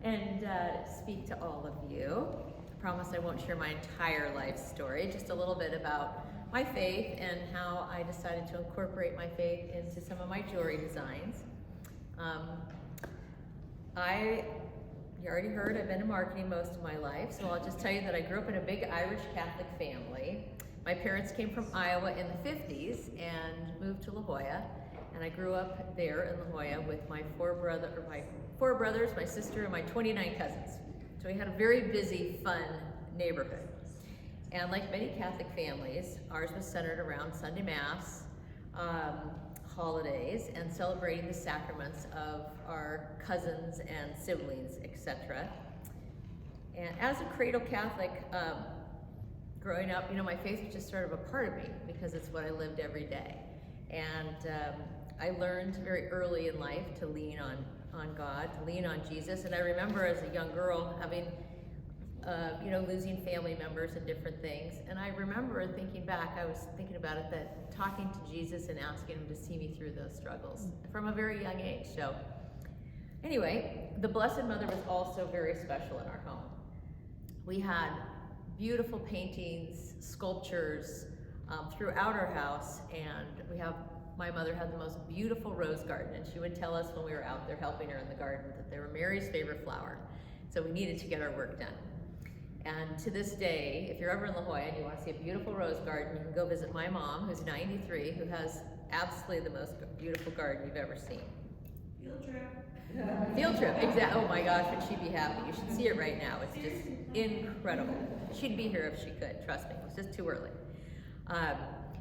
and speak to all of you. I promise I won't share my entire life story, just a little bit about my faith and how I decided to incorporate my faith into some of my jewelry designs. You already heard I've been in marketing most of my life, so I'll just tell you that I grew up in a big Irish Catholic family. My parents came from Iowa in the 50s and moved to La Jolla, and I grew up there in La Jolla with my four brothers, my sister, and my 29 cousins. So we had a very busy, fun neighborhood. And like many Catholic families, ours was centered around Sunday Mass, holidays, and celebrating the sacraments of our cousins and siblings, etc. And as a cradle Catholic, growing up, my faith was just sort of a part of me because it's what I lived every day. And I learned very early in life to lean on God, to lean on Jesus. And I remember as a young girl having, losing family members and different things. And I remember thinking back, I was thinking about it, that talking to Jesus and asking him to see me through those struggles from a very young age. So anyway, the Blessed Mother was also very special in our home. We had beautiful paintings, sculptures throughout our house, and my mother had the most beautiful rose garden, and she would tell us when we were out there helping her in the garden that they were Mary's favorite flower, so we needed to get our work done. And to this day, if you're ever in La Jolla and you want to see a beautiful rose garden, you can go visit my mom, who's 93, who has absolutely the most beautiful garden you've ever seen. Field trip. Field trip, exactly. Oh my gosh, would she be happy? You should see it right now. It's just incredible. She'd be here if she could, trust me. It's just too early.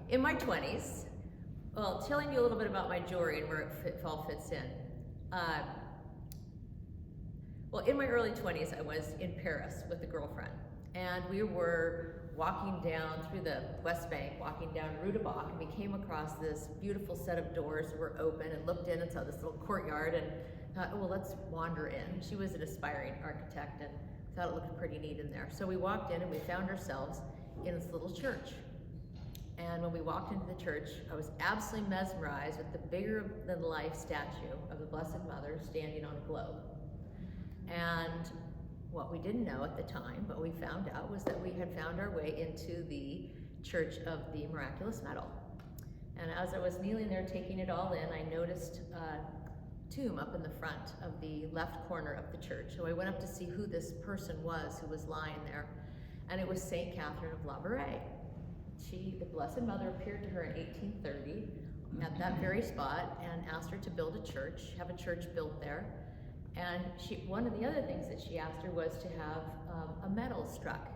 In my 20s, well, telling you a little bit about my jewelry and where it all fits in. In my early 20s, I was in Paris with a girlfriend, and we were walking down through the West Bank, walking down Rue du Bac, and we came across this beautiful set of doors that were open, and looked in and saw this little courtyard, and thought, oh, well, let's wander in. She was an aspiring architect, and thought it looked pretty neat in there. So we walked in, and we found ourselves in this little church. And when we walked into the church, I was absolutely mesmerized with the bigger-than-life statue of the Blessed Mother standing on a globe. And what we didn't know at the time, but we found out, was that we had found our way into the Church of the Miraculous Medal. And as I was kneeling there taking it all in, I noticed a tomb up in the front of the left corner of the church. So I went up to see who this person was who was lying there, and it was St. Catherine of Labouré. The Blessed Mother appeared to her in 1830 at that very spot and asked her to build a church, have a church built there. And one of the other things that she asked her was to have a medal struck.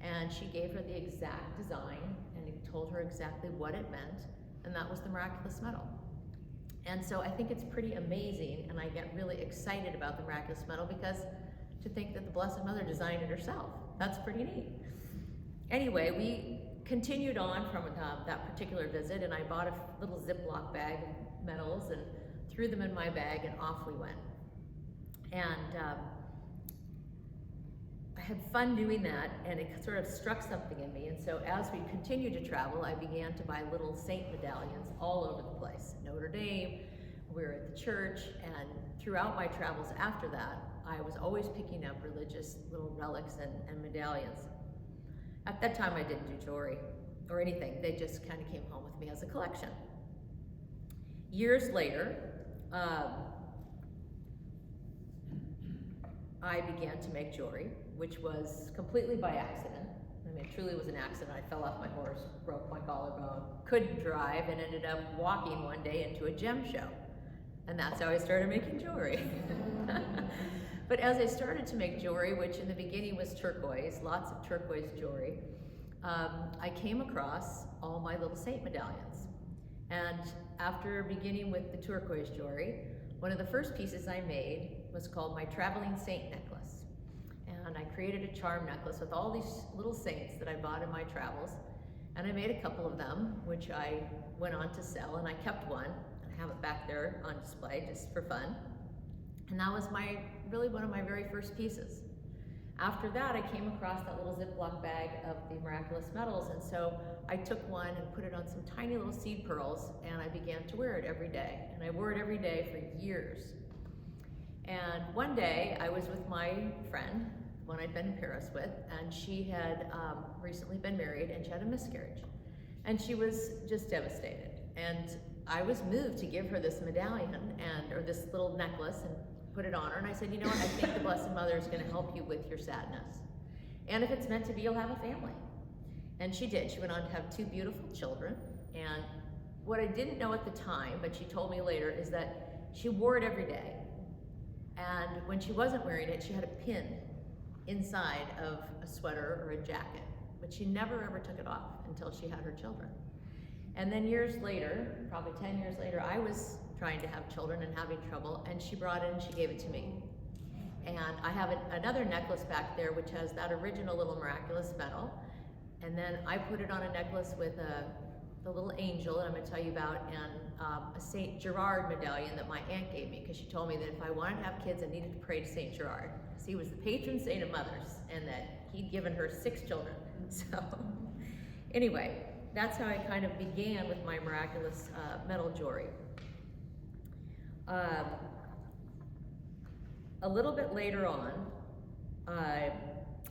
And she gave her the exact design and told her exactly what it meant, and that was the Miraculous Medal. And so I think it's pretty amazing, and I get really excited about the Miraculous Medal because to think that the Blessed Mother designed it herself, that's pretty neat. Anyway, we continued on from that particular visit, and I bought a little Ziploc bag of medals and threw them in my bag, and off we went. And I had fun doing that, and it sort of struck something in me. And so as we continued to travel, I began to buy little saint medallions all over the place. Notre Dame, we were at the church, and throughout my travels after that, I was always picking up religious little relics and medallions. At that time, I didn't do jewelry or anything. They just kind of came home with me as a collection. Years later, I began to make jewelry, which was completely by accident. I mean, it truly was an accident. I fell off my horse, broke my collarbone, couldn't drive, and ended up walking one day into a gem show. And that's how I started making jewelry. But as I started to make jewelry, which in the beginning was turquoise, lots of turquoise jewelry, I came across all my little saint medallions. And after beginning with the turquoise jewelry, one of the first pieces I made was called my Traveling Saint Necklace. And I created a charm necklace with all these little saints that I bought in my travels. And I made a couple of them, which I went on to sell, and I kept one. I have it back there on display just for fun. And that was really one of my very first pieces. After that, I came across that little Ziploc bag of the Miraculous Medals, and so I took one and put it on some tiny little seed pearls, and I began to wear it every day. And I wore it every day for years. And one day I was with my friend, one I'd been in Paris with, and she had recently been married and she had a miscarriage. And she was just devastated. And I was moved to give her this medallion or this little necklace and put it on her. And I said, you know what, I think the Blessed Mother is gonna help you with your sadness. And if it's meant to be, you'll have a family. And she did. She went on to have 2 beautiful children. And what I didn't know at the time, but she told me later, is that she wore it every day. And when she wasn't wearing it, she had a pin inside of a sweater or a jacket, but she never ever took it off until she had her children. And then years later, probably 10 years later, I was trying to have children and having trouble, and she brought it and she gave it to me. And I have another necklace back there which has that original little miraculous medal, and then I put it on a necklace with the little angel that I'm going to tell you about, and a Saint Gerard medallion that my aunt gave me, because she told me that if I wanted to have kids, I needed to pray to Saint Gerard, because he was the patron saint of mothers, and that he'd given her 6 children. So anyway, that's how I kind of began with my miraculous metal jewelry. A little bit later on,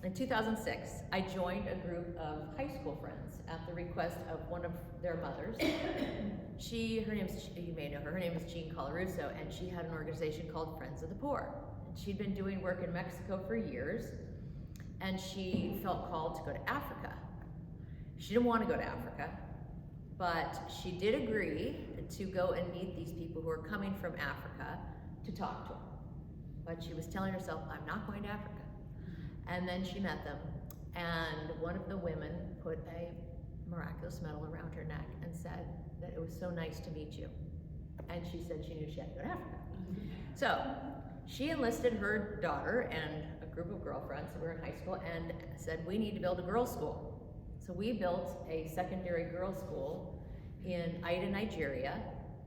in 2006, I joined a group of high school friends at the request of one of their mothers. Her name is, you may know her name is Jean Colarusso, and she had an organization called Friends of the Poor. And she'd been doing work in Mexico for years, and she felt called to go to Africa. She didn't want to go to Africa, but she did agree to go and meet these people who are coming from Africa to talk to them. But she was telling herself, I'm not going to Africa. And then she met them, and one of the women put a miraculous medal around her neck and said that it was so nice to meet you. And she said she knew she had to go to Africa. So she enlisted her daughter and a group of girlfriends that were in high school and said, we need to build a girls' school. So we built a secondary girls' school in Ida, Nigeria.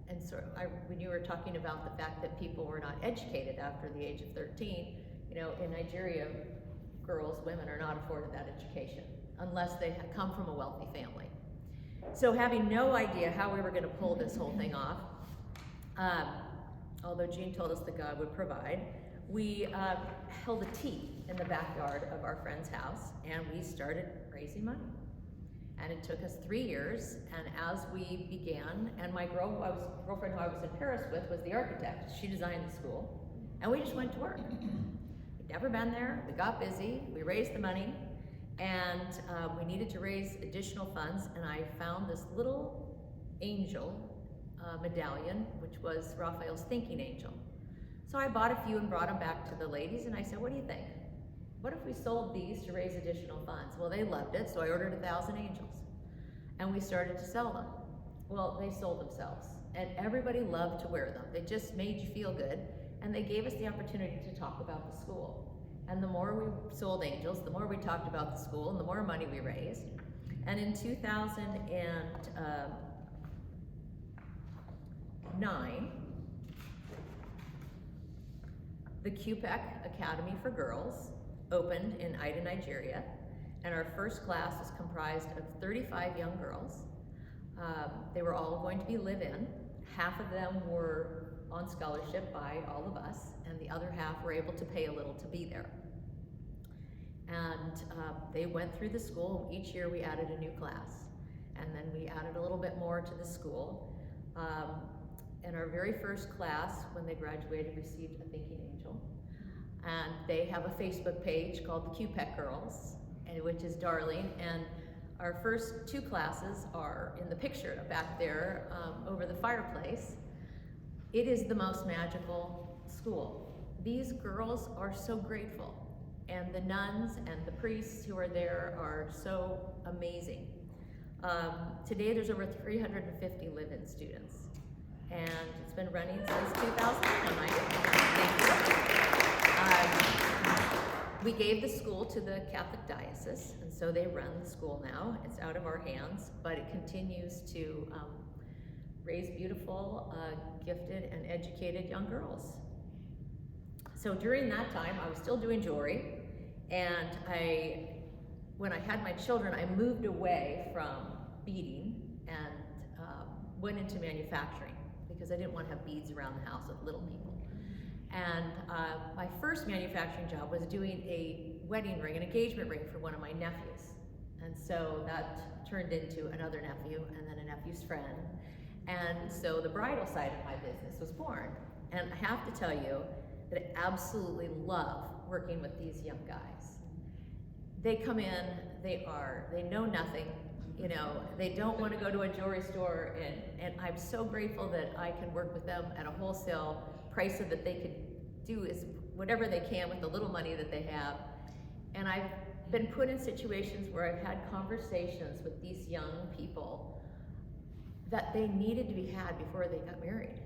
And so when you were talking about the fact that people were not educated after the age of 13, you know, in Nigeria, women are not afforded that education unless they come from a wealthy family. So having no idea how we were going to pull this whole thing off, although Jean told us that God would provide, we held a tea in the backyard of our friend's house, and we started raising money. And it took us 3 years, and as we began, and my girlfriend who I was in Paris with was the architect. She designed the school, and we just went to work. Never been there. We got busy. We raised the money, and we needed to raise additional funds. And I found this little angel medallion, which was Raphael's thinking angel. So I bought a few and brought them back to the ladies, and I said, "What do you think? What if we sold these to raise additional funds?" Well, they loved it, so I ordered 1,000 angels, and we started to sell them. Well, they sold themselves, and everybody loved to wear them. They just made you feel good. And they gave us the opportunity to talk about the school. And the more we sold angels, the more we talked about the school, and the more money we raised. And in 2009, the QPEC Academy for Girls opened in Ida, Nigeria. And our first class was comprised of 35 young girls. They were all going to be live-in. Half of them were on scholarship by all of us, and the other half were able to pay a little to be there. And they went through the school. Each year we added a new class, and then we added a little bit more to the school. And our very first class, when they graduated, received a thinking angel. And they have a Facebook page called the QPEC Girls, which is darling. And our first 2 classes are in the picture back there over the fireplace. It is the most magical school. These girls are so grateful, and the nuns and the priests who are there are so amazing. Today there's over 350 live-in students, and it's been running since 2009. We gave the school to the Catholic Diocese, and so they run the school now. It's out of our hands, but it continues to raise beautiful, gifted, and educated young girls. So during that time, I was still doing jewelry, and when I had my children, I moved away from beading and went into manufacturing because I didn't want to have beads around the house with little people. And my first manufacturing job was doing a wedding ring, an engagement ring for one of my nephews. And so that turned into another nephew and then a nephew's friend. And so the bridal side of my business was born. And I have to tell you that I absolutely love working with these young guys. They come in, they know nothing, you know, they don't want to go to a jewelry store, and I'm so grateful that I can work with them at a wholesale price so that they could do is whatever they can with the little money that they have. And I've been put in situations where I've had conversations with these young people that they needed to be had before they got married.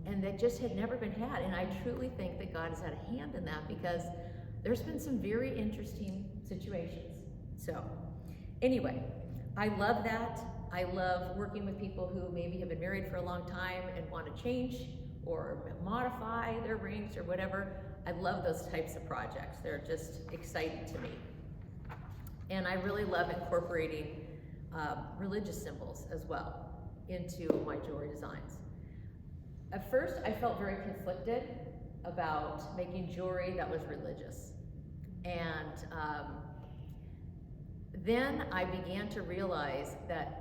And that just had never been had. And I truly think that God has had a hand in that, because there's been some very interesting situations. So anyway, I love that. I love working with people who maybe have been married for a long time and want to change or modify their rings or whatever. I love those types of projects. They're just exciting to me. And I really love incorporating religious symbols as well into my jewelry designs. At first, I felt very conflicted about making jewelry that was religious. And then I began to realize that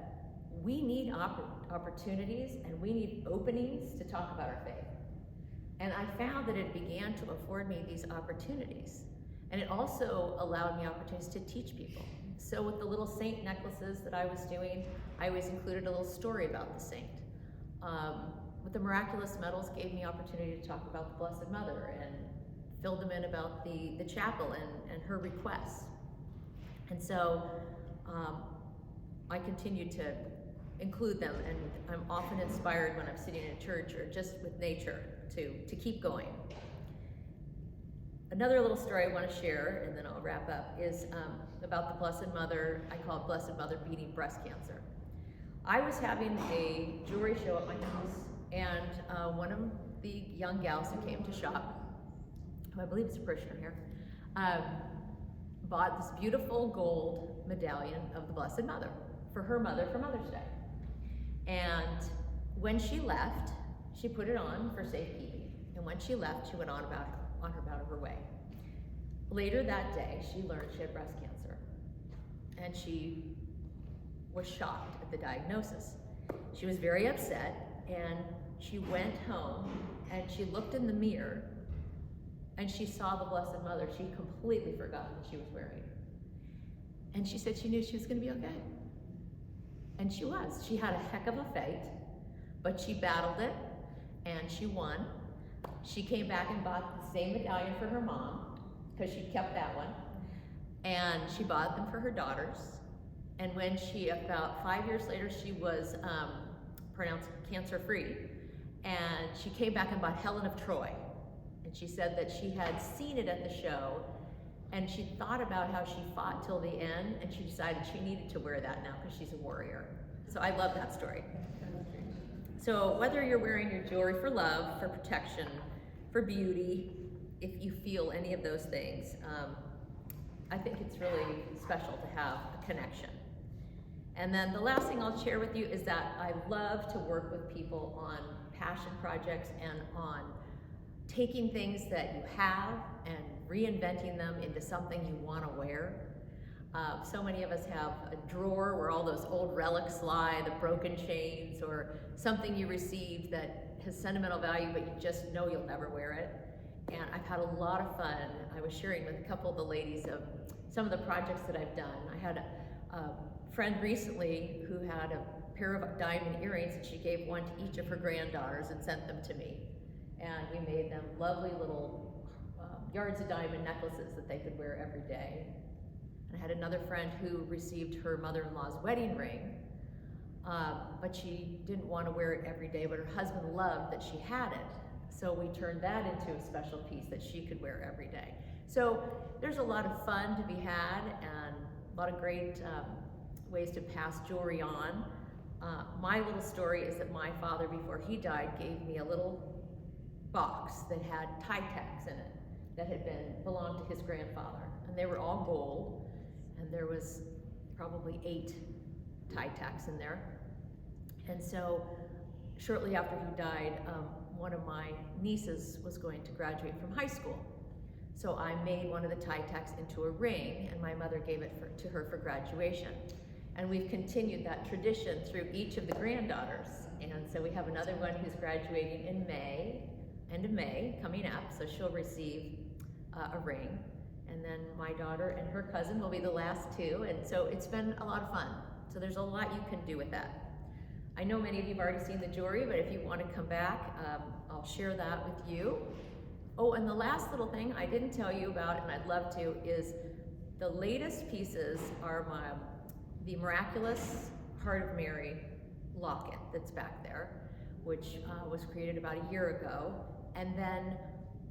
we need opportunities and we need openings to talk about our faith. And I found that it began to afford me these opportunities. And it also allowed me opportunities to teach people. So with the little saint necklaces that I was doing, I always included a little story about the saint. With the miraculous medals, gave me opportunity to talk about the Blessed Mother and filled them in about the chapel and her requests. And so I continued to include them, and I'm often inspired when I'm sitting in church or just with nature to keep going. Another little story I want to share, and then I'll wrap up, is about the Blessed Mother. I call it Blessed Mother beating breast cancer. I was having a jewelry show at my house, and one of the young gals who came to shop, who I believe is a parishioner here, bought this beautiful gold medallion of the Blessed Mother for her mother for Mother's Day. And when she left, she put it on for safekeeping. And when she left, she went on about her way. Later that day, she learned she had breast cancer. And she was shocked at the diagnosis. She was very upset, and she went home and she looked in the mirror and she saw the Blessed Mother she completely forgot that she was wearing. And she said she knew she was going to be okay. And she was. She had a heck of a fight, but she battled it and she won. She came back and bought the same medallion for her mom, because she kept that one. And she bought them for her daughters. And when she, about 5 years later, she was pronounced cancer-free. And she came back and bought Helen of Troy. And she said that she had seen it at the show, and she thought about how she fought till the end, and she decided she needed to wear that now because she's a warrior. So I love that story. So whether you're wearing your jewelry for love, for protection, for beauty, if you feel any of those things, I think it's really special to have a connection. And then the last thing I'll share with you is that I love to work with people on passion projects and on taking things that you have and reinventing them into something you want to wear. So many of us have a drawer where all those old relics lie, the broken chains, or something you received that has sentimental value, but you just know you'll never wear it. And I've had a lot of fun. I was sharing with a couple of the ladies of some of the projects that I've done. I had a friend recently who had a pair of diamond earrings, and she gave one to each of her granddaughters and sent them to me. And we made them lovely little yards of diamond necklaces that they could wear every day. And I had another friend who received her mother-in-law's wedding ring, but she didn't want to wear it every day, but her husband loved that she had it. So we turned that into a special piece that she could wear every day. So there's a lot of fun to be had and a lot of great ways to pass jewelry on. My little story is that my father, before he died, gave me a little box that had tie tacks in it that had belonged to his grandfather. And they were all gold, and there was probably 8 tie tacks in there. And so shortly after he died, one of my nieces was going to graduate from high school. So I made one of the tie tacks into a ring, and my mother gave it to her for graduation. And we've continued that tradition through each of the granddaughters. And so we have another one who's graduating in May, end of May, coming up, so she'll receive a ring. And then my daughter and her cousin will be the last two, and so it's been a lot of fun. So there's a lot you can do with that. I know many of you have already seen the jewelry, but if you want to come back, I'll share that with you. Oh, and the last little thing I didn't tell you about, and I'd love to, is the latest pieces are the Miraculous Heart of Mary locket that's back there, which was created about a year ago. And then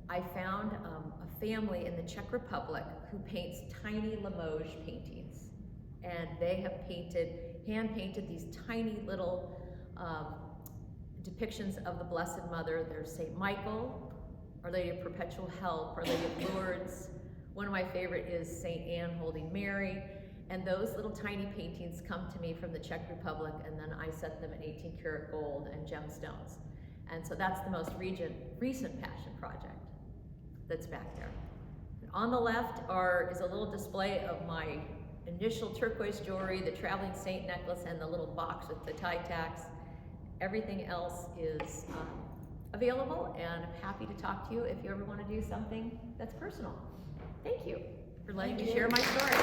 I found a family in the Czech Republic who paints tiny Limoges paintings. And they have hand-painted these tiny little depictions of the Blessed Mother. There's St. Michael, Our Lady of Perpetual Help, Our Lady of Lourdes. One of my favorite is St. Anne holding Mary. And those little tiny paintings come to me from the Czech Republic, and then I set them in 18 karat gold and gemstones. And so that's the most recent passion project that's back there. And on the left is a little display of my initial turquoise jewelry, the traveling saint necklace, and the little box with the tie tacks. Everything else is available, and I'm happy to talk to you if you ever want to do something that's personal. Thank you for letting me share my story.